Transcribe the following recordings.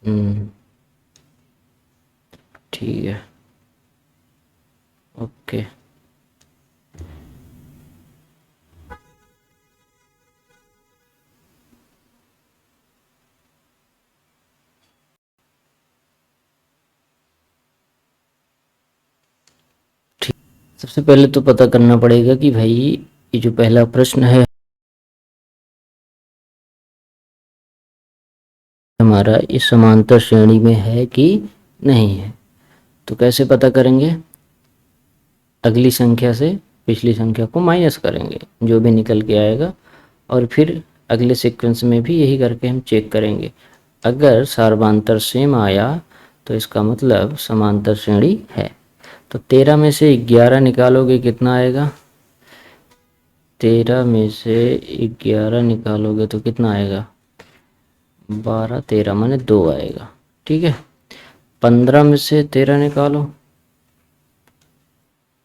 हम्म, ठीक है। ओके। सबसे पहले तो पता करना पड़ेगा कि भाई ये जो पहला प्रश्न है हमारा, इस समांतर श्रेणी में है कि नहीं है। तो कैसे पता करेंगे? अगली संख्या से पिछली संख्या को माइनस करेंगे, जो भी निकल के आएगा, और फिर अगले सीक्वेंस में भी यही करके हम चेक करेंगे। अगर सर्वांतर सेम आया तो इसका मतलब समांतर श्रेणी है। तो 13 में से 11 निकालोगे कितना आएगा? 13 में से 11 निकालोगे तो कितना आएगा? 12, 13 माने 2 आएगा। ठीक है। 15 में से 13 निकालो,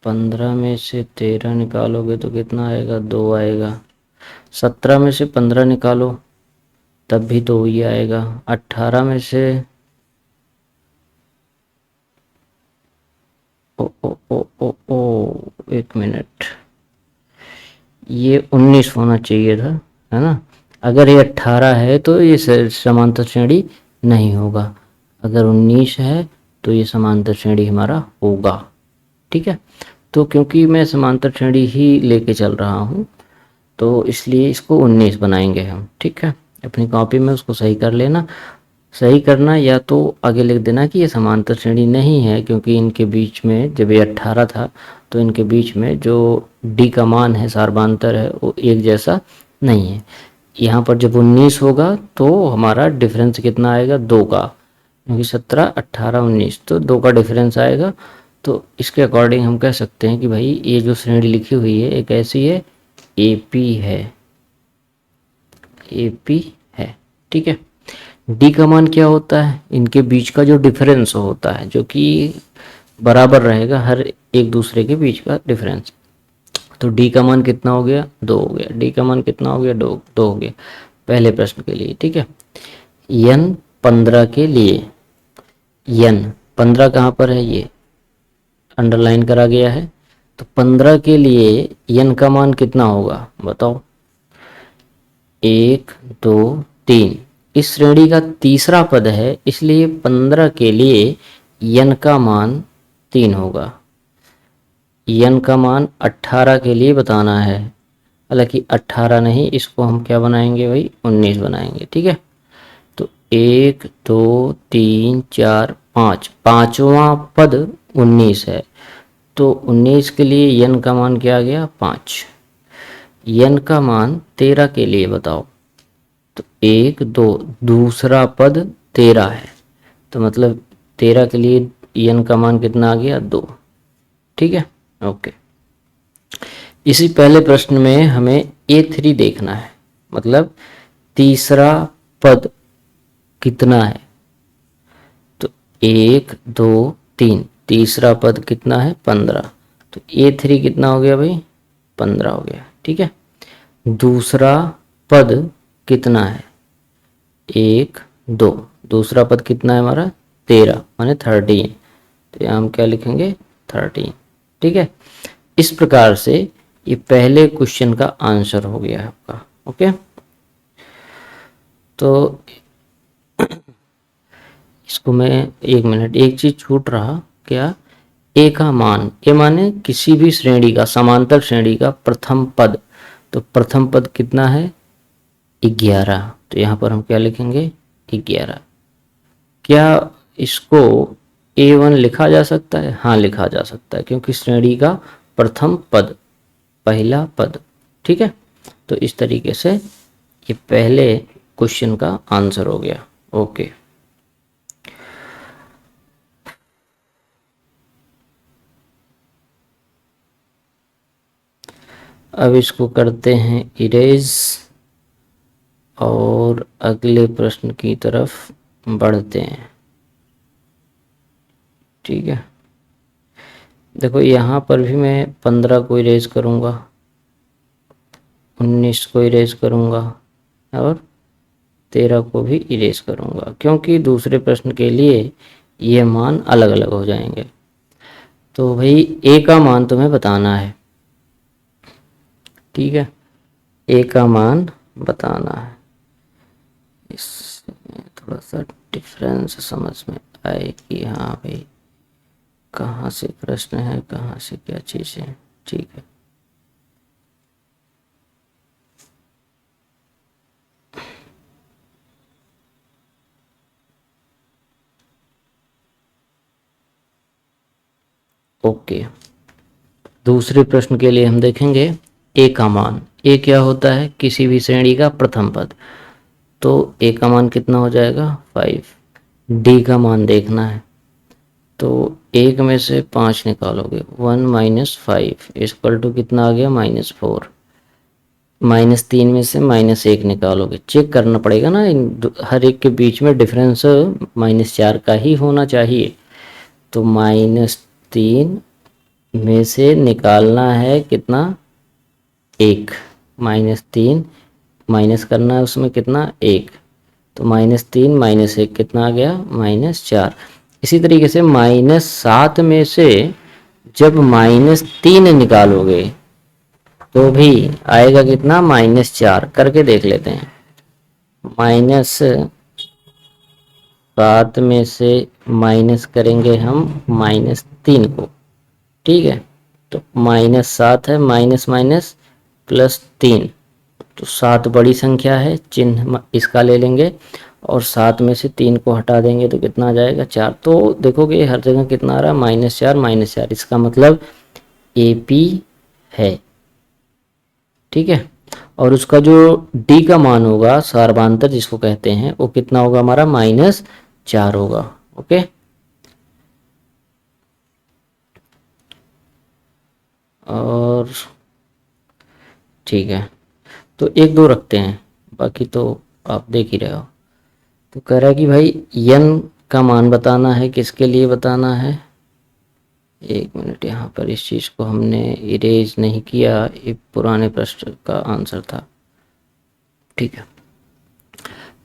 15 में से 13 निकालोगे तो कितना आएगा? 2 आएगा। 17 में से 15 निकालो, तब भी 2 ही आएगा। 18 में से ओ ओ ओ ओ ओ एक मिनट, ये 19 होना चाहिए था, है ना? अगर ये 18 है तो ये समांतर श्रेणी नहीं होगा। अगर 19 है तो ये समांतर श्रेणी हमारा होगा। ठीक है। तो क्योंकि मैं समांतर श्रेणी ही लेके चल रहा हूँ, तो इसलिए इसको 19 बनाएंगे हम। ठीक है। अपनी कॉपी में उसको सही कर लेना। सही करना, या तो आगे लिख देना कि ये समांतर श्रेणी नहीं है, क्योंकि इनके बीच में जब ये 18 था तो इनके बीच में जो डी का मान है, सार्वधांतर है, वो एक जैसा नहीं है। यहाँ पर जब 19 होगा तो हमारा डिफरेंस कितना आएगा? 2 का, क्योंकि 17, 18, 19 तो 2 का डिफरेंस आएगा। तो इसके अकॉर्डिंग हम कह सकते हैं कि भाई ये जो श्रेणी लिखी हुई है एक ऐसी है, एपी है, एपी है। ठीक है। डी का मान क्या होता है? इनके बीच का जो डिफरेंस होता है, जो कि बराबर रहेगा हर एक दूसरे के बीच का डिफरेंस। तो डी का मान कितना हो गया? 2 हो गया। डी का मान कितना हो गया? 2 हो गया पहले प्रश्न के लिए। ठीक है। यन 15 के लिए, यन 15 कहाँ पर है? ये अंडरलाइन करा गया है। तो 15 के लिए यन का मान कितना होगा बताओ? 1, 2, 3। इस श्रेणी का तीसरा पद है, इसलिए 15 के लिए यन का मान 3 होगा। यन का मान 18 के लिए बताना है, हालांकि 18 नहीं, इसको हम क्या बनाएंगे भाई? 19 बनाएंगे। ठीक है। तो 1, 2, 3, 4, 5, पांचवा पद 19 है। तो 19 के लिए यन का मान क्या आ गया? 5। यन का मान 13 के लिए बताओ। तो 1, 2, दूसरा पद 13 है, तो मतलब 13 के लिए यन का मान कितना आ गया? 2। ठीक है। ओके। इसी पहले प्रश्न में हमें A3 देखना है, मतलब तीसरा पद कितना है? तो 1, 2, 3, तीसरा पद कितना है? 15। तो A3 कितना हो गया भाई? 15 हो गया। ठीक है। दूसरा पद कितना है? 1, 2, दूसरा पद कितना है हमारा? 13 माने 13। तो यहाँ हम क्या लिखेंगे? 13। ठीक है। इस प्रकार से ये पहले क्वेश्चन का आंसर हो गया है आपका। ओके। तो इसको मैं, एक मिनट, एक चीज छूट रहा क्या? ए का मान, ए माने किसी भी श्रेणी का, समांतर श्रेणी का प्रथम पद। तो प्रथम पद कितना है? 11। तो यहाँ पर हम क्या लिखेंगे? 11। क्या इसको A1 लिखा जा सकता है? हाँ, लिखा जा सकता है, क्योंकि श्रेणी का प्रथम पद, पहला पद। ठीक है। तो इस तरीके से ये पहले क्वेश्चन का आंसर हो गया। ओके। अब इसको करते हैं इरेज और अगले प्रश्न की तरफ बढ़ते हैं। ठीक है। देखो यहाँ पर भी मैं 15 को इरेज करूँगा, 19 को इरेज करूँगा, और 13 को भी इरेज करूँगा, क्योंकि दूसरे प्रश्न के लिए ये मान अलग अलग हो जाएंगे। तो भाई ए का मान तुम्हें बताना है, ठीक है, ए का मान बताना है। इसमें थोड़ा सा डिफरेंस समझ में आए कि हाँ भाई कहाँ से प्रश्न है, कहाँ से क्या चीज़ है, ठीक है। ओके, दूसरे प्रश्न के लिए हम देखेंगे ए का मान। ए क्या होता है? किसी भी श्रेणी का प्रथम पद। तो ए का मान कितना हो जाएगा? 5। डी का मान देखना है, तो एक में से 5 निकालोगे, 1 माइनस 5 इक्वल टू कितना आ गया? -4। -3 में से -1 निकालोगे, चेक करना पड़ेगा ना, इन हर एक के बीच में डिफरेंस -4 का ही होना चाहिए। तो -3 में से निकालना है कितना? 1। -3 माइनस करना है, उसमें कितना? 1। तो -3 -1 कितना आ गया? -4। इसी तरीके से -7 में से जब -3 निकालोगे तो भी आएगा कितना? -4। करके देख लेते हैं। -7 में से माइनस करेंगे हम -3 को, ठीक है। तो -7 है, माइनस माइनस +3, तो 7 बड़ी संख्या है, चिन्ह इसका ले लेंगे और 7 में से 3 को हटा देंगे तो कितना आ जाएगा? 4। तो देखोगे हर जगह कितना आ रहा है? -4 -4। इसका मतलब AP है, ठीक है। और उसका जो D का मान होगा, सार्वधान्तर जिसको कहते हैं, वो कितना होगा हमारा? -4 होगा। ओके, और ठीक है, तो 1 2 रखते हैं, बाकी तो आप देख ही रहे हो। तो कह रहा है कि भाई n का मान बताना है, किसके लिए बताना है? एक मिनट, यहाँ पर इस चीज़ को हमने इरेज नहीं किया, ये पुराने प्रश्न का आंसर था, ठीक है।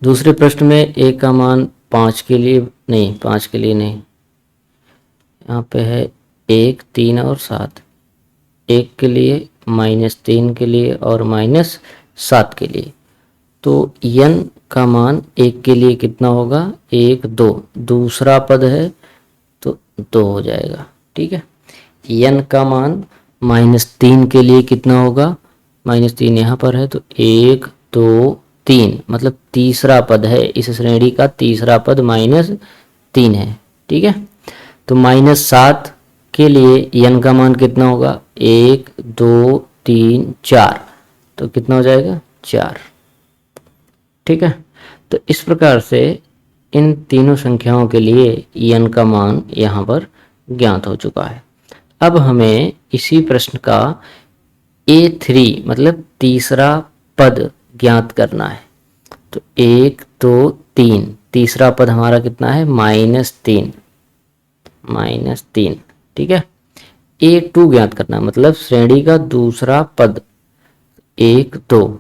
दूसरे प्रश्न में a का मान 5 के लिए नहीं, 5 के लिए नहीं, यहाँ पे है 1 3 और 7। 1 के लिए, -3 के लिए और -7 के लिए। तो n का मान 1 के लिए कितना होगा? 1 2, दूसरा पद है तो 2 हो जाएगा, ठीक है। n का मान -3 के लिए कितना होगा? -3 यहाँ पर है, तो 1 2 3, मतलब तीसरा पद है, इस श्रेणी का तीसरा पद -3 है, ठीक है। तो -7 के लिए n का मान कितना होगा? 1 2 3 4, तो कितना हो जाएगा? 4, ठीक है। तो इस प्रकार से इन तीनों संख्याओं के लिए n का मान यहाँ पर ज्ञात हो चुका है। अब हमें इसी प्रश्न का A3 मतलब तीसरा पद ज्ञात करना है। तो 1 2 3, तीसरा पद हमारा कितना है? -3, -3, ठीक है। A2 ज्ञात करना है, मतलब श्रेणी का दूसरा पद। 1 2,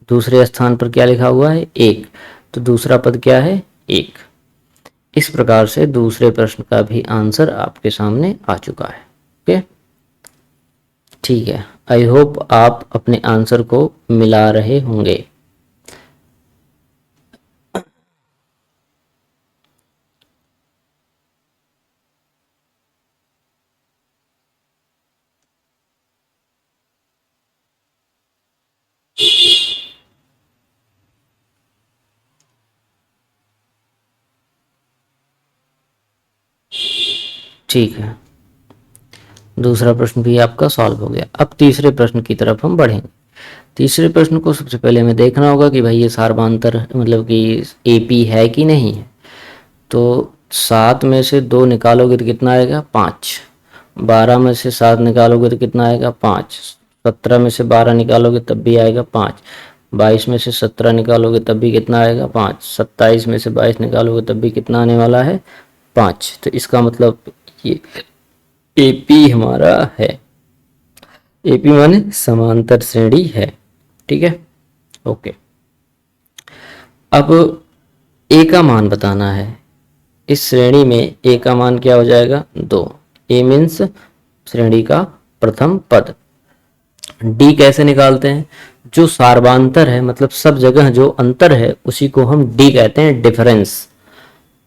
दूसरे स्थान पर क्या लिखा हुआ है? 1, तो दूसरा पद क्या है? 1। इस प्रकार से दूसरे प्रश्न का भी आंसर आपके सामने आ चुका है। ओके, ठीक है। आई होप आप अपने आंसर को मिला रहे होंगे। ठीक है, दूसरा प्रश्न भी आपका सॉल्व हो गया। अब तीसरे प्रश्न की तरफ हम बढ़ेंगे। तीसरे प्रश्न को सबसे पहले हमें देखना होगा कि भाई ये सार्वधान्तर मतलब कि AP है कि नहीं है। तो 7 में से 2 निकालोगे तो कितना आएगा? 5। 12 में से 7 निकालोगे तो कितना आएगा? 5। 17 में से 12 निकालोगे तब भी आएगा 5। 22 में से 17 निकालोगे तब भी कितना आएगा? 5। 27 में से 22 निकालोगे तब भी कितना आने वाला है? 5। तो इसका मतलब ये AP हमारा है। AP माने समांतर श्रेणी है, ठीक है। ओके, अब ए का मान बताना है। इस श्रेणी में ए का मान क्या हो जाएगा? 2। ए मीन्स श्रेणी का प्रथम पद। डी कैसे निकालते हैं? जो सार्वांतर है, मतलब सब जगह जो अंतर है उसी को हम डी कहते हैं, डिफरेंस।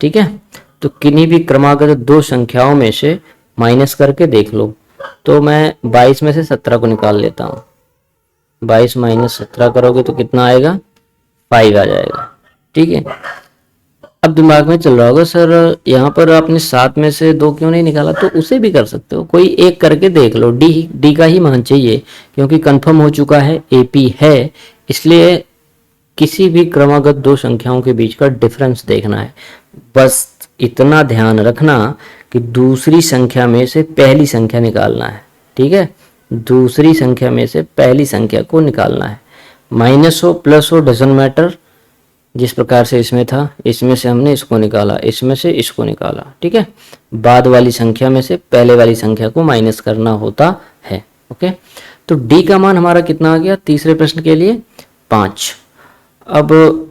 ठीक है, तो किन्हीं भी क्रमागत दो संख्याओं में से माइनस करके देख लो। तो मैं 22 में से 17 को निकाल लेता हूँ। 22 माइनस 17 करोगे तो कितना आएगा? 5 आ जाएगा। ठीक है, अब दिमाग में चल रहा होगा सर यहाँ पर आपने 7 में से 2 क्यों नहीं निकाला? तो उसे भी कर सकते हो, कोई एक करके देख लो। डी का ही मान चाहिए क्योंकि कंफर्म हो चुका है एपी है, इसलिए किसी भी क्रमागत दो संख्याओं के बीच का डिफरेंस देखना है। बस इतना ध्यान रखना कि दूसरी संख्या में से पहली संख्या निकालना है। ठीक है, दूसरी संख्या में से पहली संख्या को निकालना है। माइनस हो प्लस हो डजंट मैटर, जिस प्रकार से इसमें था, इसमें से हमने इसको निकाला, इसमें से इसको निकाला। ठीक है, बाद वाली संख्या में से पहले वाली संख्या को माइनस करना होता है। ओके, तो डी का मान हमारा कितना आ गया तीसरे प्रश्न के लिए? 5। अब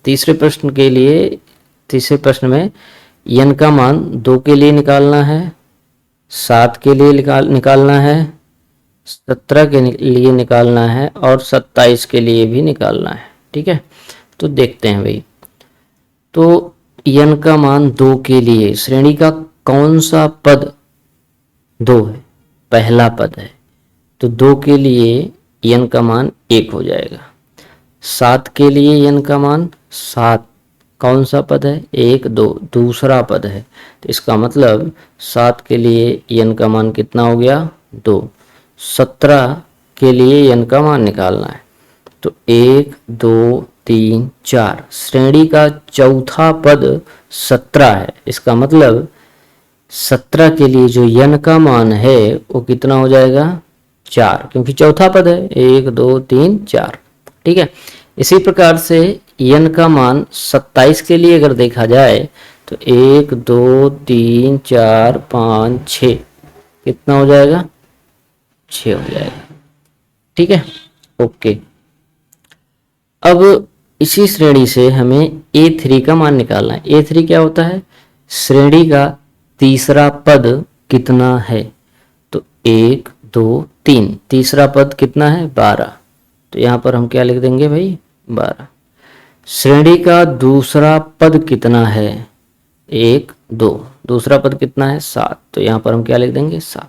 तीसरे प्रश्न के लिए, तीसरे प्रश्न में n का मान 2 के लिए निकालना है, 7 के लिए निकालना है, 17 के लिए निकालना है और 27 के लिए भी निकालना है। ठीक है, तो देखते हैं भाई। तो n का मान 2 के लिए श्रेणी का कौन सा पद 2 है? पहला पद है, तो 2 के लिए n का मान 1 हो जाएगा। 7 के लिए n का मान 7 कौन सा पद है? 1 2 दूसरा पद है, तो इसका मतलब 7 के लिए n का मान कितना हो गया? 2। 17 के लिए n का मान निकालना है, तो 1 2 3 4 श्रेणी का चौथा पद 17 है। इसका मतलब 17 के लिए जो n का मान है वो कितना हो जाएगा? 4, क्योंकि चौथा पद है। 1 2 3 4। ठीक है, इसी प्रकार से n का मान 27 के लिए अगर देखा जाए तो 1 2 3 4 5 6 कितना हो जाएगा? 6 हो जाएगा। ठीक है, ओके। अब इसी श्रेणी से हमें A3 का मान निकालना है। A3 क्या होता है? श्रेणी का तीसरा पद कितना है? तो 1 2 3, तीसरा पद कितना है? 12। तो यहाँ पर हम क्या लिख देंगे भाई? 12। श्रेणी का दूसरा पद कितना है? 1 2, दूसरा पद कितना है? 7। तो यहाँ पर हम क्या लिख देंगे? 7।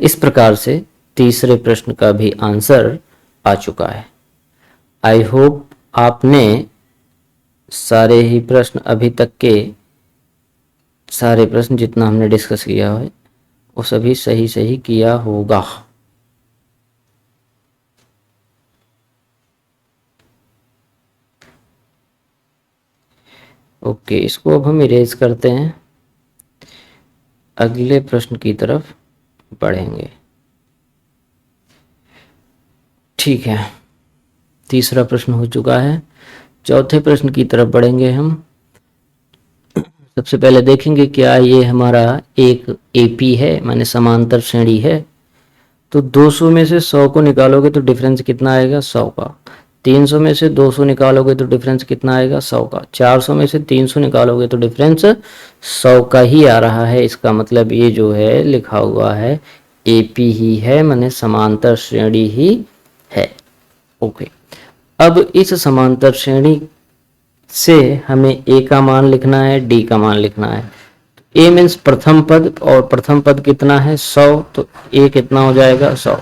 इस प्रकार से तीसरे प्रश्न का भी आंसर आ चुका है। आई होप आपने सारे ही प्रश्न, अभी तक के सारे प्रश्न जितना हमने डिस्कस किया है वो सभी सही सही किया होगा। ओके, इसको अब हम इरेज करते हैं, अगले प्रश्न की तरफ बढ़ेंगे। ठीक है, तीसरा प्रश्न हो चुका है, चौथे प्रश्न की तरफ बढ़ेंगे हम। सबसे पहले देखेंगे क्या ये हमारा एक एपी है, माने समांतर श्रेणी है। तो 200 में से 100 को निकालोगे तो डिफरेंस कितना आएगा? 100 का। 300 में से 200 निकालोगे तो डिफरेंस कितना आएगा? 100 का। 400 में से 300 निकालोगे तो डिफरेंस 100 का ही आ रहा है। इसका मतलब ये जो है लिखा हुआ है एपी ही है, माने समांतर श्रेणी ही है। ओके, अब इस समांतर श्रेणी से हमें ए का मान लिखना है, डी का मान लिखना है। ए मीन्स प्रथम पद, और प्रथम पद कितना है? 100, तो ए कितना हो जाएगा? 100।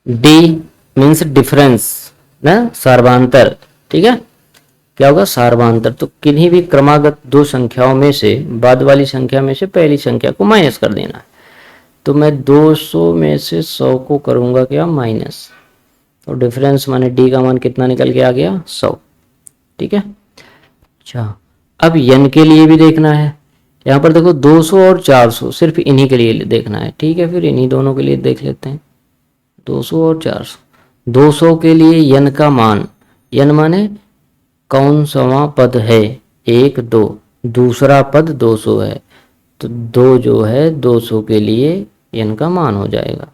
डी मीन्स डिफरेंस ना, सार्वांतर। ठीक है, क्या होगा? सार्वांतर। तो किन्हीं भी क्रमागत दो संख्याओं में से बाद वाली संख्या में से पहली संख्या को माइनस कर देना है। तो मैं 200 में से 100 को करूंगा क्या? माइनस। तो डिफरेंस माने डी का मान कितना निकल के आ गया? 100। ठीक है, अच्छा अब n के लिए भी देखना है। यहाँ पर देखो 200 और 400 सिर्फ इन्हीं के लिए देखना है। ठीक है, फिर इन्हीं दोनों के लिए देख लेते हैं, 200 और 400। 200 के लिए n का मान, n माने कौन सा पद है? 1 2, दूसरा पद 200 है, तो 2 जो है 200 के लिए n का मान हो जाएगा।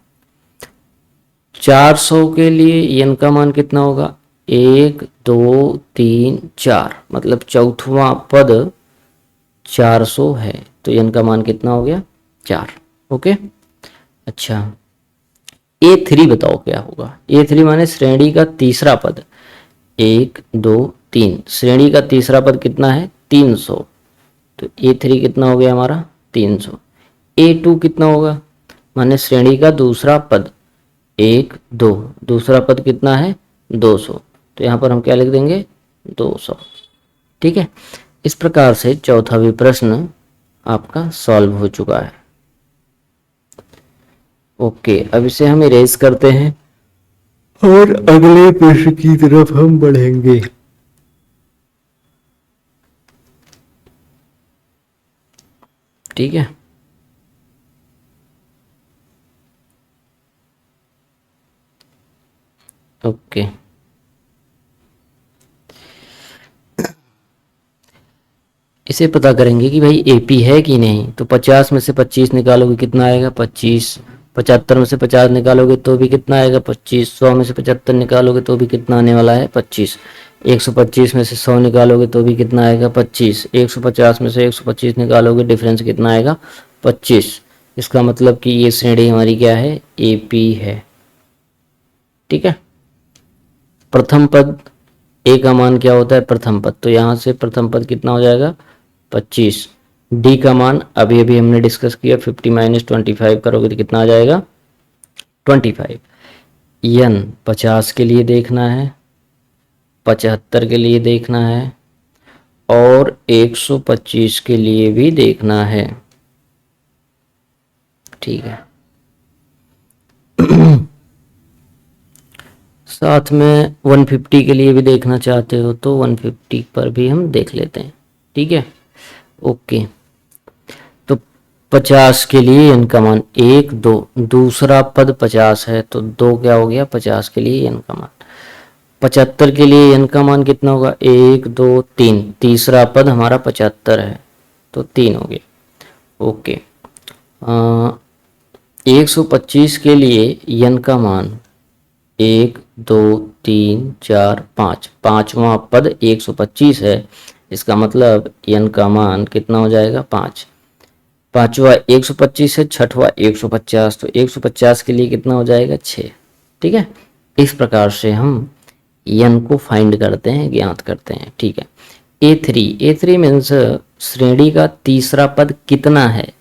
400 के लिए n का मान कितना होगा? 1 2 3 4, मतलब चौथवा पद 400 है, तो n का मान कितना हो गया 4। ओके। अच्छा, A3 बताओ क्या होगा। A3 माने श्रेणी का तीसरा पद, 1 2 3, श्रेणी का तीसरा पद कितना है 300, तो A3 कितना हो गया हमारा 300। A2 कितना होगा, माने श्रेणी का दूसरा पद 1 2, दूसरा पद कितना है 200, तो यहाँ पर हम क्या लिख देंगे 200। ठीक है, इस प्रकार से चौथा भी प्रश्न आपका सॉल्व हो चुका है। ओके, अब इसे हम इरेज करते हैं और अगले प्रश्न की तरफ हम बढ़ेंगे। ठीक है, ओके। इसे पता करेंगे कि भाई एपी है कि नहीं, तो 50 में से 25 निकालोगे कितना आएगा 25, 75 में से 50 निकालोगे तो भी कितना आएगा 25, 100 में से 75 निकालोगे तो भी कितना आने वाला है 25, 125 में से 100 निकालोगे तो भी कितना आएगा 25, 150 में से 125 निकालोगे डिफरेंस कितना आएगा 25। इसका मतलब कि ये श्रेणी हमारी क्या है एपी है। ठीक है, प्रथम पद ए का मान क्या होता है प्रथम पद, तो यहाँ से प्रथम पद कितना हो जाएगा 25। डी का मान अभी अभी हमने डिस्कस किया 50 माइनस 25 करोगे तो कितना आ जाएगा 25। एन 50 के लिए देखना है, 75 के लिए देखना है और 125 के लिए भी देखना है। ठीक है, साथ में 150 के लिए भी देखना चाहते हो तो 150 पर भी हम देख लेते हैं। ठीक है, ओके। तो 50 के लिए n का मान 1 2, दूसरा पद 50 है तो 2 क्या हो गया 50 के लिए n का मान। 75 के लिए n का मान कितना होगा 1 2 3, तीसरा पद हमारा 75 है तो 3 हो गया। ओके, 125 के लिए n का मान 1 2 3 4 5, पांचवा पद 125 है, इसका मतलब n का मान कितना हो जाएगा 5। पांचवा 125 है, छठवा 150, तो 150 के लिए कितना हो जाएगा 6। ठीक है, इस प्रकार से हम n को फाइंड करते हैं, ज्ञात करते हैं। ठीक है, A3 मीन्स श्रेणी का तीसरा पद कितना है,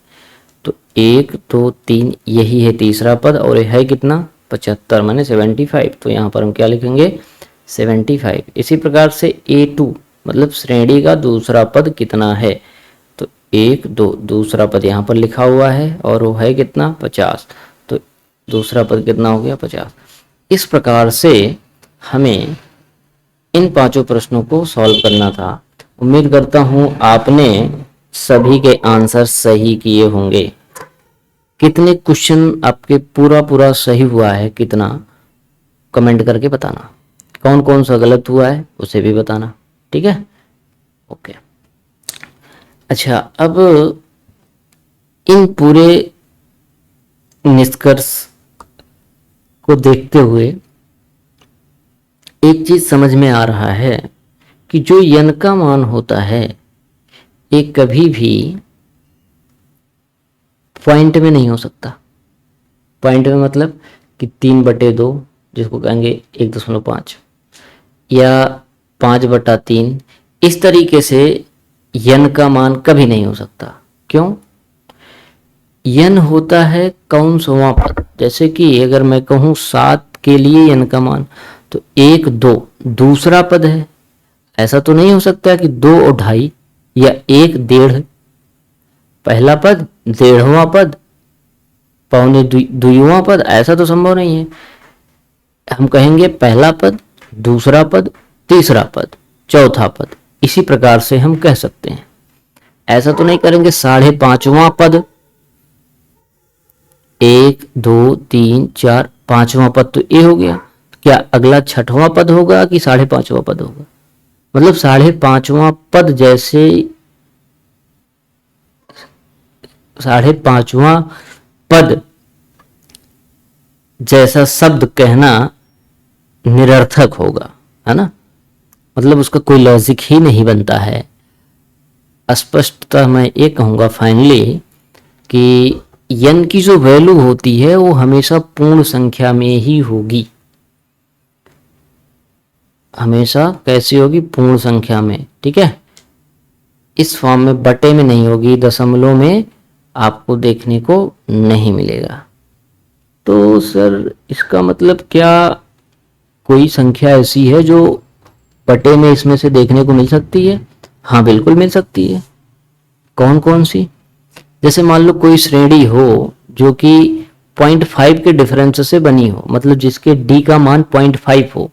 तो 1 2 3 यही है तीसरा पद और यह है कितना 75 माने 75, तो यहाँ पर हम क्या लिखेंगे 75। इसी प्रकार से A2 मतलब श्रेणी का दूसरा पद कितना है, तो 1 2, दूसरा पद यहाँ पर लिखा हुआ है और वो है कितना 50, तो दूसरा पद कितना हो गया 50। इस प्रकार से हमें इन पांचों प्रश्नों को सॉल्व करना था। उम्मीद करता हूँ आपने सभी के आंसर सही किए होंगे। कितने क्वेश्चन आपके पूरा सही हुआ है कितना, कमेंट करके बताना। कौन कौन सा गलत हुआ है उसे भी बताना। ठीक है, ओके। अच्छा, अब इन पूरे निष्कर्ष को देखते हुए एक चीज समझ में आ रहा है कि जो n का मान होता है ये कभी भी पॉइंट में नहीं हो सकता। पॉइंट में मतलब कि 3/2 जिसको कहेंगे 1.5 या 5/3, इस तरीके से n का मान कभी नहीं हो सकता। क्यों? n होता है कौनसवां पद। जैसे कि अगर मैं कहूँ 7 के लिए n का मान, तो 1 2 दूसरा पद है, ऐसा तो नहीं हो सकता कि 2 और 2.5 या 1 1.5 पहला पद 1.5वां पद पौने दुईवां पद, ऐसा तो संभव नहीं है। हम कहेंगे पहला पद, दूसरा पद, तीसरा पद, चौथा पद, इसी प्रकार से हम कह सकते हैं। ऐसा तो नहीं करेंगे 5.5वां पद 1 2 3 4 5वां पद तो ए हो गया, क्या अगला 6वां पद होगा कि 5.5वां पद होगा? मतलब 5.5वां पद जैसे 5.5वां पद जैसा शब्द कहना निरर्थक होगा। है ना, मतलब उसका कोई लॉजिक ही नहीं बनता है। स्पष्टतः मैं ये कहूँगा फाइनली कि n की जो वैल्यू होती है वो हमेशा पूर्ण संख्या में ही होगी, हमेशा कैसी होगी, पूर्ण संख्या में। ठीक है, इस फॉर्म में बटे में नहीं होगी, दशमलव में आपको देखने को नहीं मिलेगा। तो सर इसका मतलब क्या कोई संख्या ऐसी है जो बटे में इसमें से देखने को मिल सकती है? हाँ बिल्कुल मिल सकती है। कौन कौन सी? जैसे मान लो कोई श्रेणी हो जो कि 0.5 के डिफरेंस से बनी हो, मतलब जिसके d का मान 0.5 हो।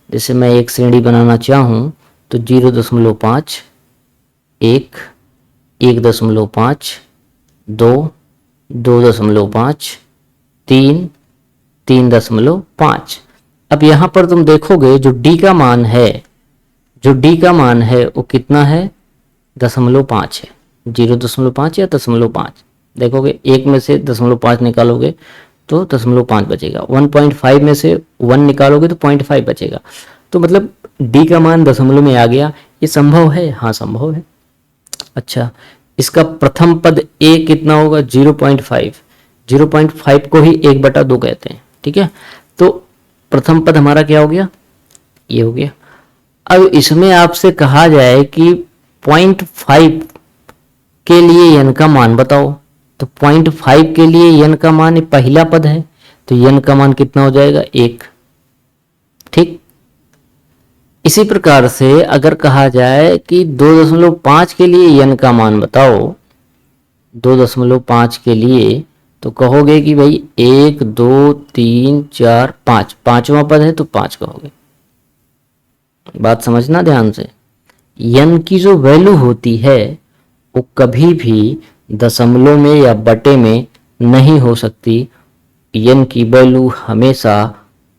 जैसे मैं एक श्रेणी बनाना चाहूँ तो 0.5, 1, 1.5, 2, 2.5, 3, 3.5। अब यहाँ पर तुम देखोगे जो d का मान है, जो d का मान है वो कितना है? 0.5 है। 0.5 या 0.5 देखोगे, एक में से 0.5 निकालोगे तो 0.5 बचेगा, 1.5 में से 1 निकालोगे तो 0.5 बचेगा। तो मतलब d का मान दशमलव में आ गया। ये संभव है? हाँ संभव है। अच्छा, इसका प्रथम पद a कितना होगा? 0.5। 0.5 को ही 1/2 कहते हैं। ठीक है, तो प्रथम पद हमारा क्या हो गया? ये हो गया। अब इसमें आपसे कहा जाए कि 0.5 के लिए n का मान बताओ, तो 0.5 के लिए n का मान पहला पद है, तो n का मान कितना हो जाएगा? 1। ठीक, इसी प्रकार से अगर कहा जाए कि 2.5 के लिए n का मान बताओ, 2.5 के लिए, तो कहोगे कि भाई 1, 2, 3, 4, 5, पांचवा पद है तो 5 कहोगे। बात समझना ध्यान से, n की जो वैल्यू होती है वो कभी भी दशमलव में या बटे में नहीं हो सकती। n की वैल्यू हमेशा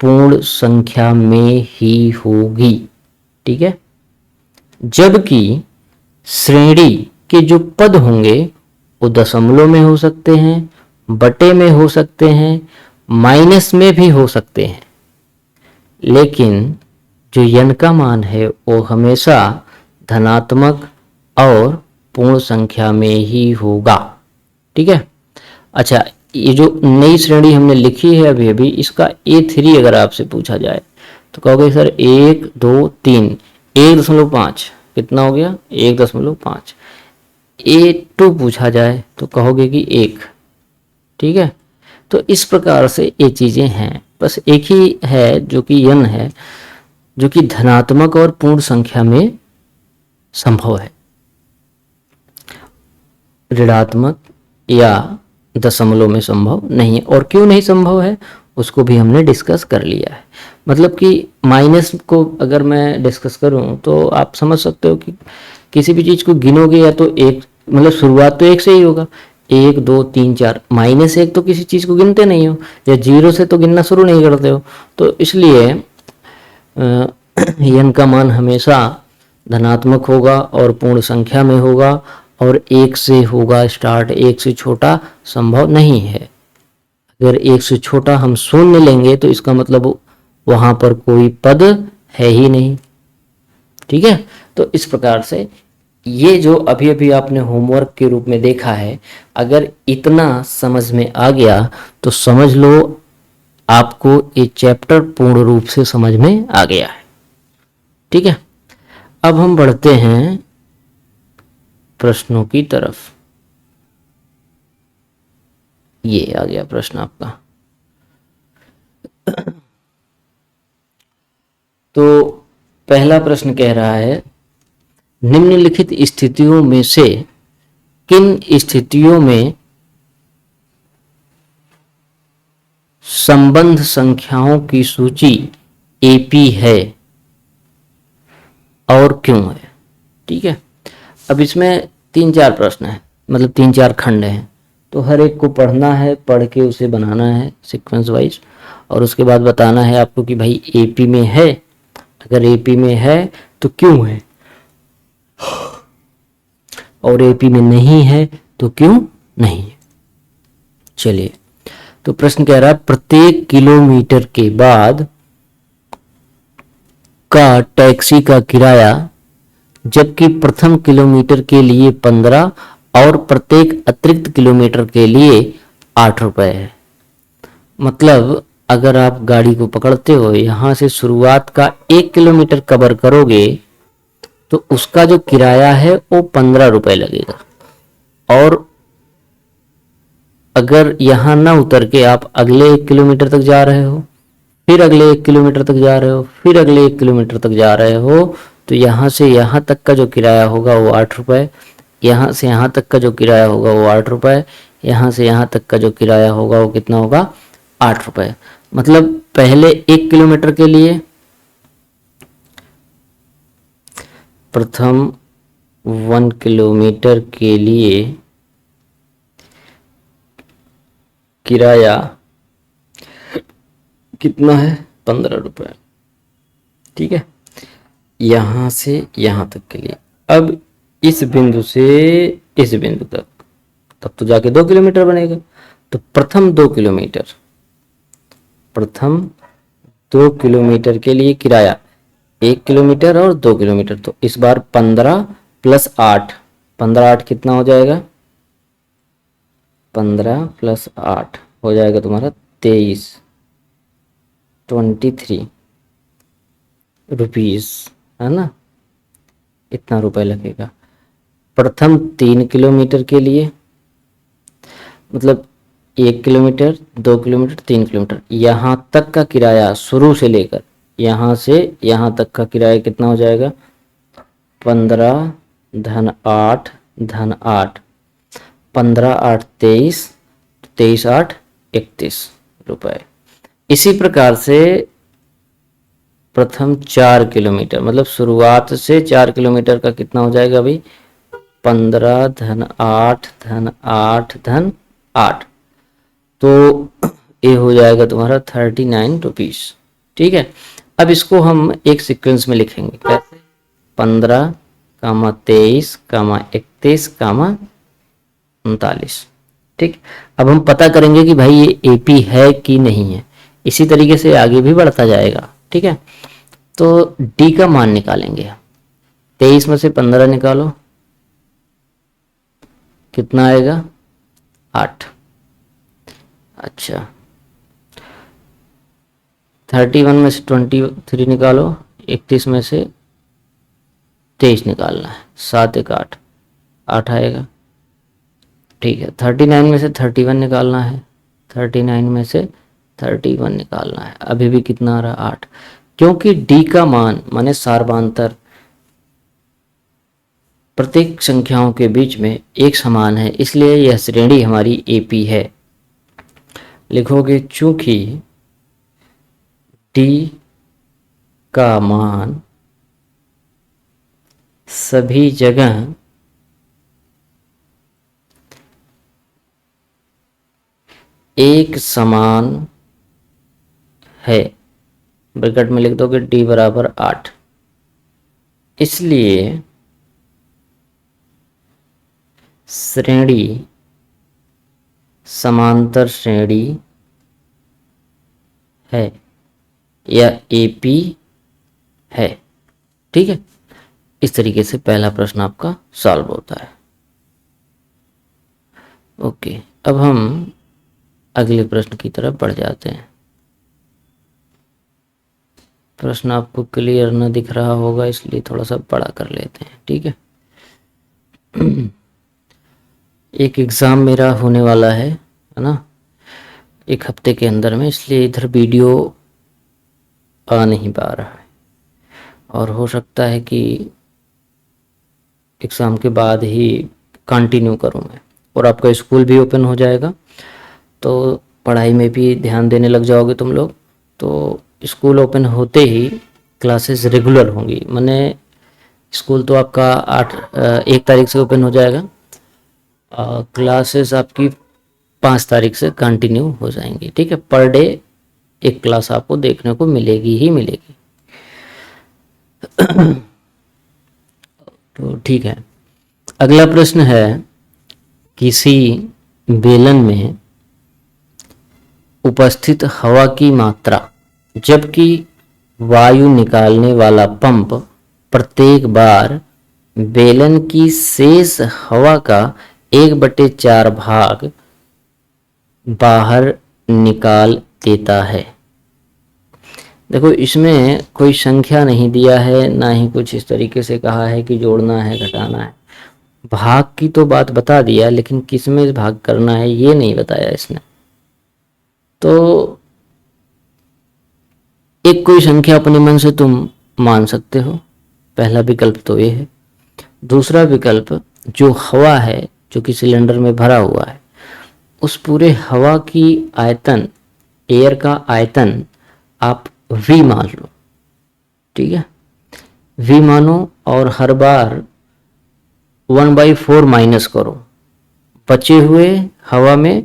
पूर्ण संख्या में ही होगी। ठीक है, जबकि श्रेणी के जो पद होंगे वो दशमलव में हो सकते हैं, बटे में हो सकते हैं, माइनस में भी हो सकते हैं, लेकिन जो n का मान है वो हमेशा धनात्मक और पूर्ण संख्या में ही होगा। ठीक है, अच्छा, ये जो नई श्रेणी हमने लिखी है अभी अभी, इसका A3 अगर आपसे पूछा जाए तो कहोगे सर 1, 2, 3, 1.5 कितना हो गया? 1.5। A2 पूछा जाए तो कहोगे कि 1। ठीक है, तो इस प्रकार से ये चीज़ें हैं। बस एक ही है जो कि n है, जो कि धनात्मक और पूर्ण संख्या में संभव है, ऋणात्मक या दशमलव में संभव नहीं है। और क्यों नहीं संभव है उसको भी हमने डिस्कस कर लिया है। मतलब कि माइनस को अगर मैं डिस्कस करूं तो आप समझ सकते हो कि किसी भी चीज़ को गिनोगे या तो एक, मतलब शुरुआत तो 1 से ही होगा, 1, 2, 3, 4, -1 तो किसी चीज़ को गिनते नहीं हो, या 0 से तो गिनना शुरू नहीं करते हो। तो इसलिए n का मान हमेशा धनात्मक होगा और पूर्ण संख्या में होगा, और 1 से होगा स्टार्ट, 1 से छोटा संभव नहीं है। अगर 1 से छोटा हम शून्य लेंगे तो इसका मतलब वहां पर कोई पद है ही नहीं। ठीक है, तो इस प्रकार से ये जो अभी अभी आपने होमवर्क के रूप में देखा है, अगर इतना समझ में आ गया तो समझ लो आपको ये चैप्टर पूर्ण रूप से समझ में आ गया है। ठीक है, अब हम बढ़ते हैं प्रश्नों की तरफ। ये आ गया प्रश्न आपका। तो पहला प्रश्न कह रहा है, निम्नलिखित स्थितियों में से किन स्थितियों में संबंध संख्याओं की सूची एपी है और क्यों है? ठीक है, अब इसमें 3-4 प्रश्न है, मतलब 3-4 खंड हैं, तो हर एक को पढ़ना है, पढ़ के उसे बनाना है सीक्वेंस वाइज, और उसके बाद बताना है आपको कि भाई एपी में है, अगर एपी में है तो क्यों है, और एपी में नहीं है तो क्यों नहीं है। चलिए, तो प्रश्न कह रहा है, प्रत्येक किलोमीटर के बाद का टैक्सी का किराया जबकि प्रथम किलोमीटर के लिए 15 और प्रत्येक अतिरिक्त किलोमीटर के लिए 8 रुपए है। मतलब अगर आप गाड़ी को पकड़ते हो, यहां से शुरुआत का 1 किलोमीटर कवर करोगे तो उसका जो किराया है वो 15 रुपए लगेगा। और अगर यहां ना उतर के आप अगले 1 किलोमीटर तक जा रहे हो, फिर अगले 1 किलोमीटर तक जा रहे हो, फिर अगले 1 किलोमीटर तक जा रहे हो, तो यहां से यहां तक का जो किराया होगा वो 8 रुपए, यहां से यहां तक का जो किराया होगा वो 8 रुपए, यहां से यहां तक का जो किराया होगा वो कितना होगा, 8 रुपए। मतलब पहले 1 किलोमीटर के लिए, प्रथम 1 किलोमीटर के लिए किराया कितना है, 15 रुपए। ठीक है, यहां से यहां तक के लिए। अब इस बिंदु से इस बिंदु तक, तब तो जाके 2 किलोमीटर बनेगा। तो प्रथम 2 किलोमीटर, प्रथम 2 किलोमीटर के लिए किराया 1 किलोमीटर और 2 किलोमीटर, तो इस बार 15 प्लस 8, 15 8 कितना हो जाएगा, 15 प्लस 8 हो जाएगा तुम्हारा 23, 23 रुपीज, है ना, इतना रुपए लगेगा। प्रथम 3 किलोमीटर के लिए, मतलब 1 किलोमीटर 2 किलोमीटर 3 किलोमीटर, यहाँ तक का किराया शुरू से लेकर यहाँ से यहाँ तक का किराया कितना हो जाएगा, 15 धन 8 धन 8, 15 8 23, 23 8 31 रुपए। इसी प्रकार से प्रथम 4 किलोमीटर, मतलब शुरुआत से 4 किलोमीटर का कितना हो जाएगा अभी, 15 धन 8 धन 8 धन 8, तो ये हो जाएगा तुम्हारा 39 रुपीज। ठीक है, अब इसको हम एक सीक्वेंस में लिखेंगे, कैसे, 15 कामा 23 कामा 31 कामा 39। ठीक, अब हम पता करेंगे कि भाई ये एपी है कि नहीं है, इसी तरीके से आगे भी बढ़ता जाएगा। ठीक है, तो डी का मान निकालेंगे। 23 में से 15 निकालो, कितना आएगा, 8। अच्छा, 31 में से 23 निकालो, 31 में से 23 निकालना है, 7 1 8, 8 आएगा। ठीक है, 39 में से 31 निकालना है, 39 में से 31 निकालना है, अभी भी कितना आ रहा, 8। क्योंकि डी का मान माने सार्वधातर प्रत्येक संख्याओं के बीच में एक समान है, इसलिए यह श्रेणी हमारी एपी है। लिखोगे चूंकि डी का मान सभी जगह एक समान है, ब्रैकेट में लिख दोगे डी बराबर 8, इसलिए श्रेणी समांतर श्रेणी है या एपी है। ठीक है, इस तरीके से पहला प्रश्न आपका सॉल्व होता है। ओके, अब हम अगले प्रश्न की तरफ बढ़ जाते हैं। प्रश्न आपको क्लियर न दिख रहा होगा, इसलिए थोड़ा सा बड़ा कर लेते हैं। ठीक है, एक एग्ज़ाम मेरा होने वाला है ना, 1 हफ्ते के अंदर में, इसलिए इधर वीडियो आ नहीं पा रहा है, और हो सकता है कि एग्ज़ाम के बाद ही कंटिन्यू करूं मैं, और आपका स्कूल भी ओपन हो जाएगा, तो पढ़ाई में भी ध्यान देने लग जाओगे तुम लोग। तो स्कूल ओपन होते ही क्लासेस रेगुलर होंगी, माने स्कूल तो आपका 1 तारीख से ओपन हो जाएगा, क्लासेस आपकी 5 तारीख से कंटिन्यू हो जाएंगी। ठीक है, पर डे 1 क्लास आपको देखने को मिलेगी ही मिलेगी। तो ठीक है, अगला प्रश्न है, किसी बेलन में उपस्थित हवा की मात्रा जबकि वायु निकालने वाला पंप प्रत्येक बार बेलन की शेष हवा का 1/4 भाग बाहर निकाल देता है। देखो इसमें कोई संख्या नहीं दिया है, ना ही कुछ इस तरीके से कहा है कि जोड़ना है घटाना है। भाग की तो बात बता दिया, लेकिन किस में भाग करना है ये नहीं बताया इसने। तो एक कोई संख्या अपने मन से तुम मान सकते हो, पहला विकल्प तो ये है। दूसरा विकल्प, जो हवा है जो कि सिलेंडर में भरा हुआ है, उस पूरे हवा की आयतन, एयर का आयतन आप V मान लो, ठीक है। V मानो और हर बार 1/4 माइनस करो, बचे हुए हवा में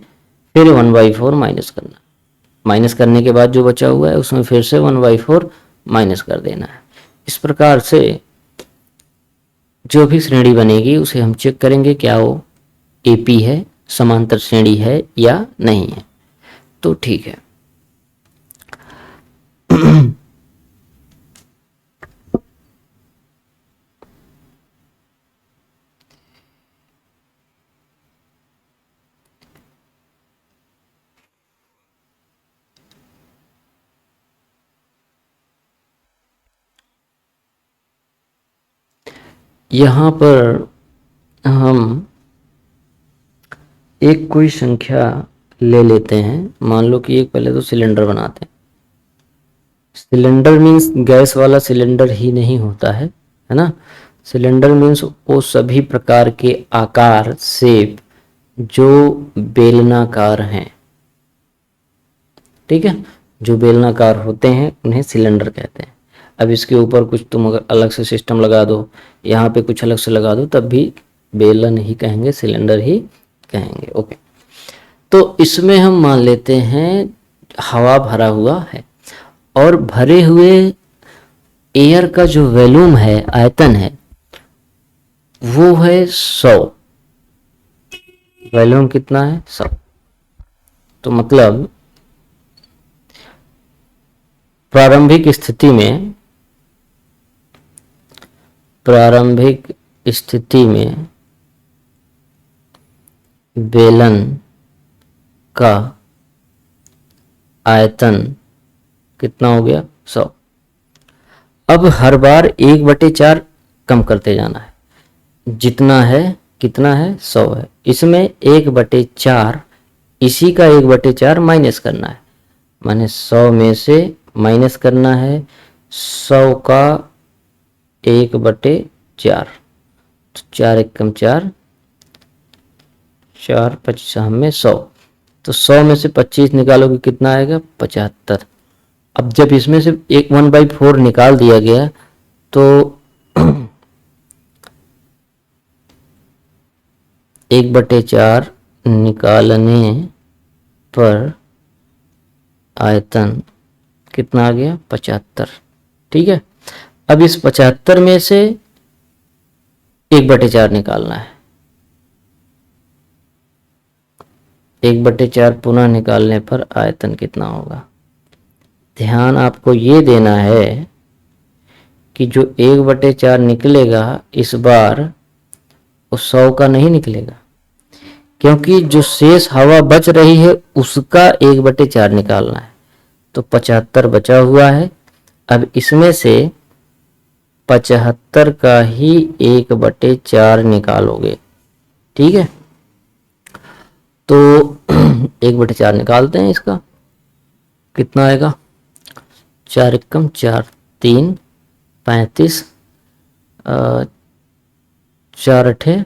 फिर 1/4 माइनस करना, माइनस करने के बाद जो बचा हुआ है उसमें फिर से 1/4 माइनस कर देना है। इस प्रकार से जो भी श्रेणी बनेगी उसे हम चेक करेंगे क्या वो AP है, समांतर श्रेणी है या नहीं है। तो ठीक है। यहाँ पर हम एक कोई संख्या ले लेते हैं। मान लो कि एक पहले तो सिलेंडर बनाते हैं। सिलेंडर मीन्स गैस वाला सिलेंडर ही नहीं होता है ना। सिलेंडर मीन्स वो सभी प्रकार के आकार, शेप जो बेलनाकार हैं, ठीक है। जो बेलनाकार होते हैं उन्हें सिलेंडर कहते हैं। अब इसके ऊपर कुछ तुम अगर अलग से सिस्टम लगा दो, यहाँ पे कुछ अलग से लगा दो, तब भी बेलन ही कहेंगे, सिलेंडर ही कहेंगे। ओके, तो इसमें हम मान लेते हैं हवा भरा हुआ है और भरे हुए एयर का जो वॉल्यूम है, आयतन है, वो है 100। वॉल्यूम कितना है? 100। तो मतलब प्रारंभिक स्थिति में बेलन का आयतन कितना हो गया? 100। अब हर बार 1/4 कम करते जाना है। जितना है कितना है? 100 है। इसमें 1/4, इसी का 1/4 माइनस करना है, माने 100 में से माइनस करना है 100 का 1/4। तो 4 एकम 4, 4 25 में 100। तो 100 में से 25 निकालोगे कितना आएगा? 75। अब जब इसमें से 1/4 निकाल दिया गया तो 1/4 निकालने पर आयतन कितना आ गया? 75। ठीक है। अब इस 75 में से 1/4 निकालना है। 1/4 पुनः निकालने पर आयतन कितना होगा? ध्यान आपको ये देना है कि जो 1/4 निकलेगा इस बार वो 100 का नहीं निकलेगा, क्योंकि जो शेष हवा बच रही है उसका 1/4 निकालना है। तो 75 बचा हुआ है। अब इसमें से 75 का ही 1/4 निकालोगे, ठीक है। तो 1/4 निकालते हैं, इसका कितना आएगा? 4 एकम 4, 3 35, 4 अठे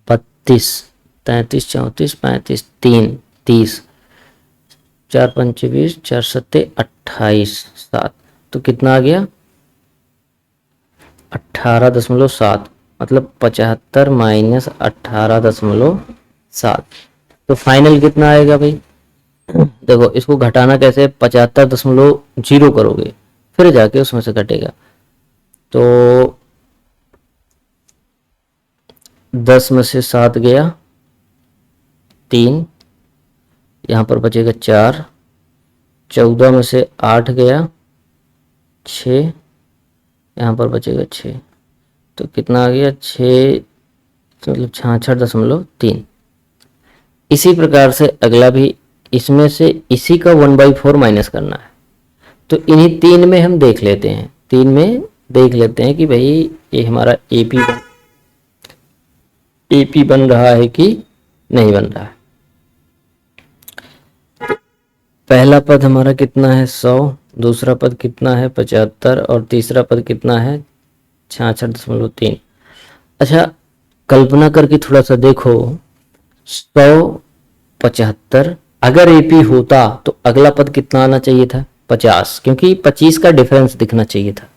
32, 33 34 35 3 30, 4 पंचे 20, 4 सत्ते 28, 7। तो कितना आ गया? 18.7। मतलब 75 माइनस 18.7। तो फाइनल कितना आएगा भाई? देखो इसको घटाना कैसे? 75.0 करोगे फिर जाके उसमें से घटेगा। तो 10 में से 7 गया 3, यहाँ पर बचेगा 4। 14 में से 8 गया 6, यहाँ पर बचेगा 6, तो कितना आ गया 6, मतलब 66.3। इसी प्रकार से अगला भी, इसमें से इसी का 1/4 माइनस करना है। तो इन्हीं तीन में हम देख लेते हैं, तीन में देख लेते हैं कि भाई ये हमारा एपी बन रहा है कि नहीं बन रहा है। पहला पद हमारा कितना है 100, दूसरा पद कितना है 75 और तीसरा पद कितना है 66.3। अच्छा, कल्पना करके थोड़ा सा देखो, 175 अगर एपी होता तो अगला पद कितना आना चाहिए था 50, क्योंकि 25 का डिफरेंस दिखना चाहिए था,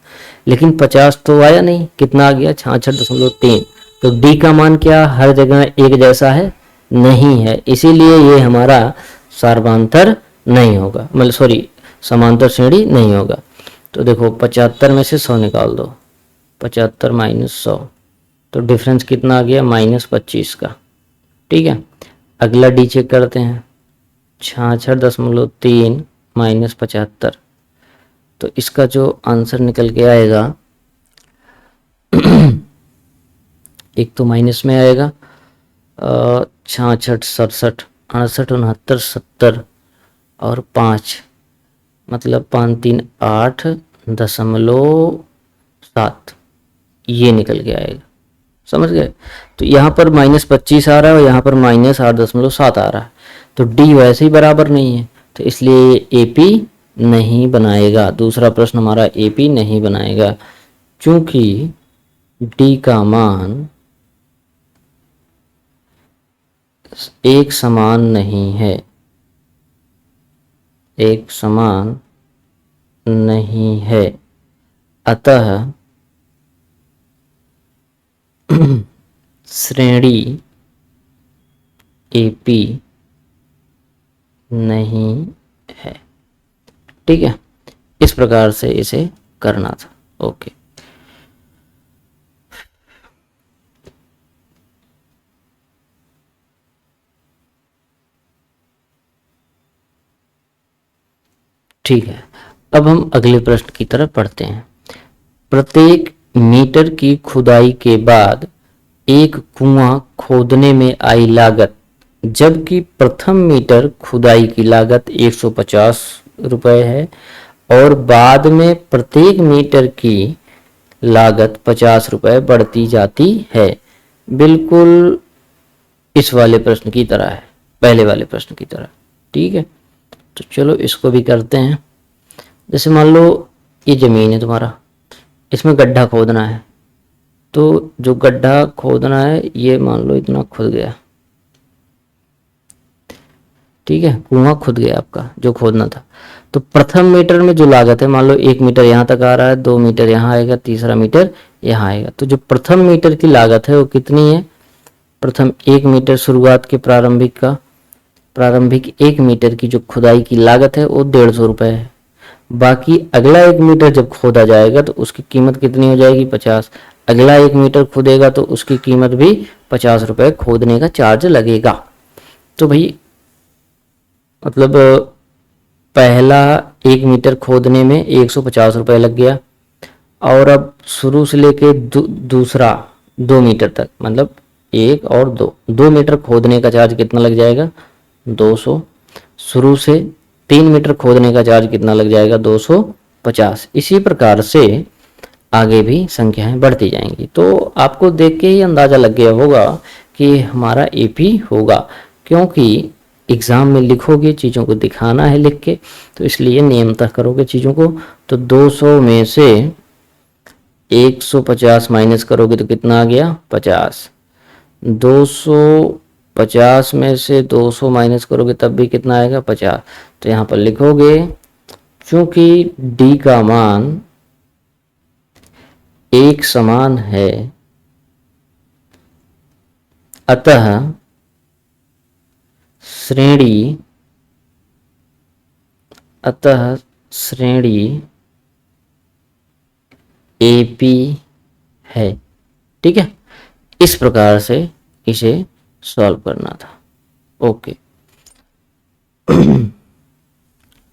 लेकिन 50 तो आया नहीं, कितना आ गया 66.3। तो डी का मान क्या हर जगह एक जैसा है? नहीं है, इसीलिए ये हमारा सार्वधातर नहीं होगा, मतलब सॉरी समांतर श्रेणी नहीं होगा। तो देखो 75 में से 100 निकाल दो, 75 माइनस 100, तो डिफरेंस कितना आ गया -25 का। ठीक है, अगला डी चेक करते हैं, 66.3 माइनस 75, तो इसका जो आंसर निकल के आएगा एक तो माइनस में आएगा 66, 67, 68, 69, 70 और 5, मतलब 5, 3, 8.7 ये निकल के आएगा, समझ गए? तो यहाँ पर -25 आ रहा है और यहाँ पर -8.7 आ रहा है, तो डी वैसे ही बराबर नहीं है, तो इसलिए एपी नहीं बनाएगा। दूसरा प्रश्न हमारा एपी नहीं बनाएगा, क्योंकि डी का मान एक समान नहीं है, एक समान नहीं है, अतः श्रेणी एपी नहीं है। ठीक है, इस प्रकार से इसे करना था। ओके, ठीक है, अब हम अगले प्रश्न की तरफ पढ़ते हैं। प्रत्येक मीटर की खुदाई के बाद एक कुआं खोदने में आई लागत, जबकि प्रथम मीटर खुदाई की लागत 150 रुपये है और बाद में प्रत्येक मीटर की लागत 50 रुपये बढ़ती जाती है। बिल्कुल इस वाले प्रश्न की तरह है, पहले वाले प्रश्न की तरह। ठीक है, तो चलो इसको भी करते हैं। जैसे मान लो ये ज़मीन है तुम्हारा, इसमें गड्ढा खोदना है, तो जो गड्ढा खोदना है ये मान लो इतना खुद गया, ठीक है, कुआं खुद गया आपका जो खोदना था। तो प्रथम मीटर में जो लागत है, मान लो 1 मीटर यहाँ तक आ रहा है, 2 मीटर यहाँ आएगा, तीसरा मीटर यहाँ आएगा, तो जो प्रथम मीटर की लागत है वो कितनी है? प्रथम 1 मीटर शुरुआत के प्रारंभिक 1 मीटर की जो खुदाई की लागत है वो 150 रुपये है। बाकी अगला 1 मीटर जब खोदा जाएगा तो उसकी कीमत कितनी हो जाएगी? 50। अगला 1 मीटर खोदेगा तो उसकी कीमत भी 50 रुपये खोदने का चार्ज लगेगा। तो भाई मतलब पहला 1 मीटर खोदने में 150 रुपये लग गया, और अब शुरू से लेके दूसरा 2 मीटर तक, मतलब 1 और 2 मीटर खोदने का चार्ज कितना लग जाएगा? 200। शुरू से 3 मीटर खोदने का चार्ज कितना लग जाएगा? 250। इसी प्रकार से आगे भी संख्याएं बढ़ती जाएंगी। तो आपको देख के ही अंदाज़ा लग गया होगा कि हमारा एपी होगा, क्योंकि एग्ज़ाम में लिखोगे, चीज़ों को दिखाना है लिख के, तो इसलिए नियमतः करोगे चीज़ों को। तो 200 में से 150 माइनस करोगे तो कितना आ गया? 50। 250 में से 200 माइनस करोगे तब भी कितना आएगा? 50। तो यहाँ पर लिखोगे, चूंकि डी का मान एक समान है, अतः श्रेणी एपी है। ठीक है, इस प्रकार से इसे सॉल्व करना था। ओके,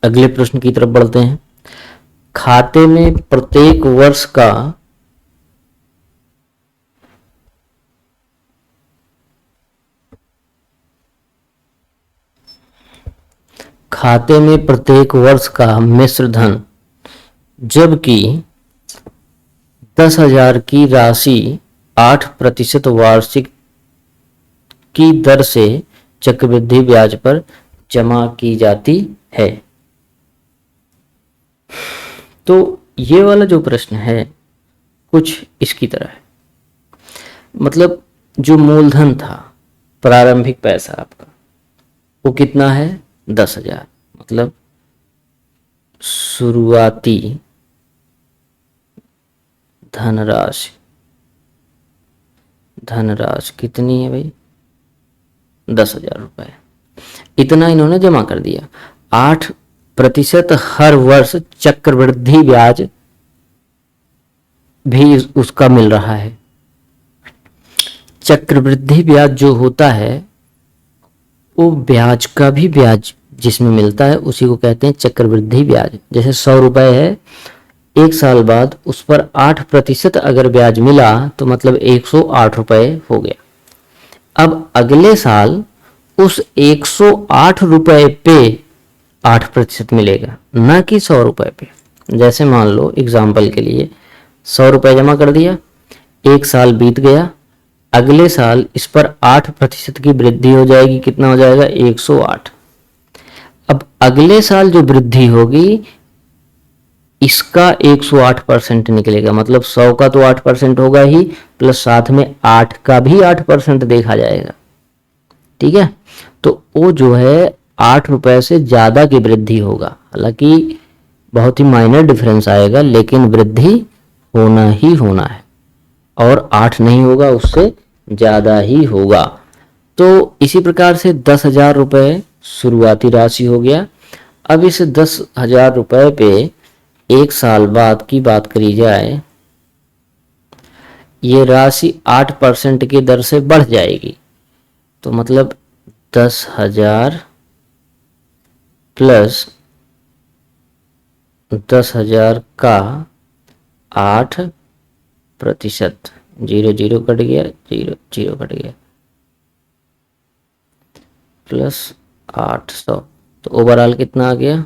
अगले प्रश्न की तरफ बढ़ते हैं। खाते में प्रत्येक वर्ष का खाते में प्रत्येक वर्ष का मिश्र धन, जबकि 10,000 की राशि 8% वार्षिक की दर से चक्रवृद्धि ब्याज पर जमा की जाती है। तो ये वाला जो प्रश्न है कुछ इसकी तरह है, मतलब जो मूलधन था, प्रारंभिक पैसा आपका, वो कितना है 10,000, मतलब शुरुआती धनराशि कितनी है भाई 10,000 रुपए। इतना इन्होंने जमा कर दिया। 8% हर वर्ष चक्रवृद्धि ब्याज भी उसका मिल रहा है। चक्रवृद्धि ब्याज जो होता है वो ब्याज का भी ब्याज जिसमें मिलता है उसी को कहते हैं चक्रवृद्धि ब्याज। जैसे 100 रुपए है, एक साल बाद उस पर 8% अगर ब्याज मिला तो मतलब 108 रुपए हो गया। अब अगले साल उस 108 रुपए पे 8% मिलेगा, ना कि 100 रुपए पे। जैसे मान लो एग्जाम्पल के लिए 100 रुपए जमा कर दिया, एक साल बीत गया, अगले साल इस पर 8% की वृद्धि हो जाएगी। कितना हो जाएगा 108। अब अगले साल जो वृद्धि होगी इसका 108% निकलेगा, मतलब 100 का तो 8% होगा ही, प्लस साथ में 8 का भी 8% देखा जाएगा। ठीक है, तो वो जो है 8 रुपए से ज्यादा की वृद्धि होगा। हालांकि बहुत ही माइनर डिफरेंस आएगा, लेकिन वृद्धि होना ही होना है, और 8 नहीं होगा, उससे ज्यादा ही होगा। तो इसी प्रकार से 10,000 रुपए शुरुआती राशि हो गया। अब इस 10,000 रुपए पे एक साल बाद की बात करी जाए, ये राशि 8% की दर से बढ़ जाएगी। तो मतलब 10,000 प्लस 10,000 का 8%, 0 कट गया, 0 कट गया, प्लस 800, तो ओवरऑल कितना आ गया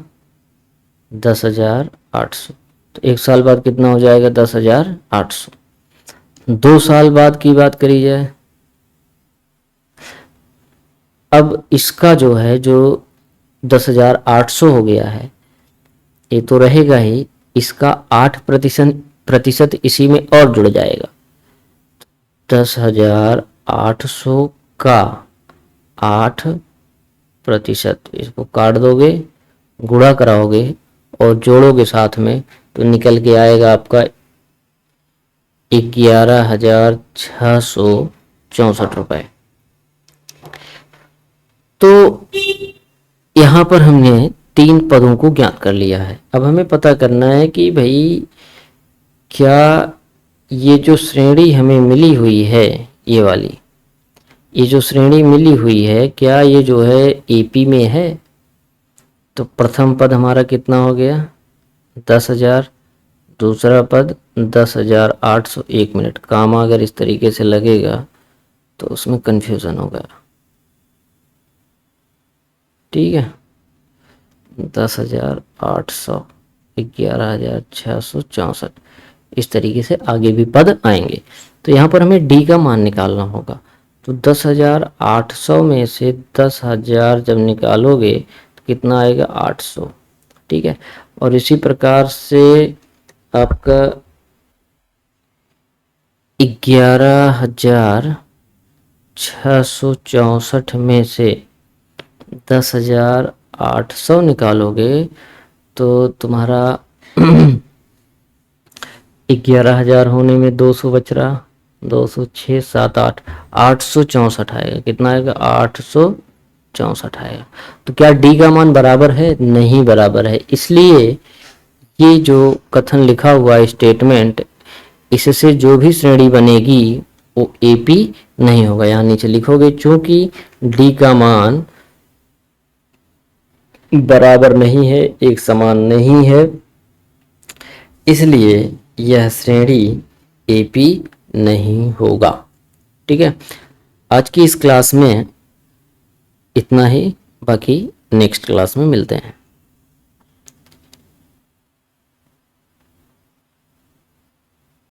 10,800। तो एक साल बाद कितना हो जाएगा 10,800। 2 साल बाद की बात करी जाए, अब इसका जो है जो 10,800 हो गया है, ये तो रहेगा ही, इसका 8% इसी में और जुड़ जाएगा। 10,800 का 8%, इसको काट दोगे, गुणा कराओगे और जोड़ोगे साथ में, तो निकल के आएगा आपका 11,664 रुपए। तो यहाँ पर हमने 3 पदों को ज्ञात कर लिया है। अब हमें पता करना है कि भाई क्या ये जो श्रेणी हमें मिली हुई है, ये वाली, ये जो श्रेणी मिली हुई है, क्या ये जो है एपी में है? तो प्रथम पद हमारा कितना हो गया 10,000, दूसरा पद 10,800। 1 मिनट, काम अगर इस तरीके से लगेगा तो उसमें कंफ्यूजन होगा। ठीक है, 10,800, 11,664, इस तरीके से आगे भी पद आएंगे। तो यहाँ पर हमें डी का मान निकालना होगा। तो 10,800 में से 10,000 जब निकालोगे तो कितना आएगा 800। ठीक है, और इसी प्रकार से आपका 11,664 में से 10,800 निकालोगे तो तुम्हारा 11,000 होने में 200 बच रहा, 200, 6, 7, 8, 864 आएगा। कितना आएगा 864 आएगा। तो क्या डी का मान बराबर है? नहीं बराबर है। इसलिए ये जो कथन लिखा हुआ है स्टेटमेंट, इससे जो भी श्रेणी बनेगी वो एपी नहीं होगा। यहाँ नीचे लिखोगे चूंकि डी का मान बराबर नहीं है, एक समान नहीं है, इसलिए यह श्रेणी एपी नहीं होगा। ठीक है, आज की इस क्लास में इतना ही, बाकी नेक्स्ट क्लास में मिलते हैं।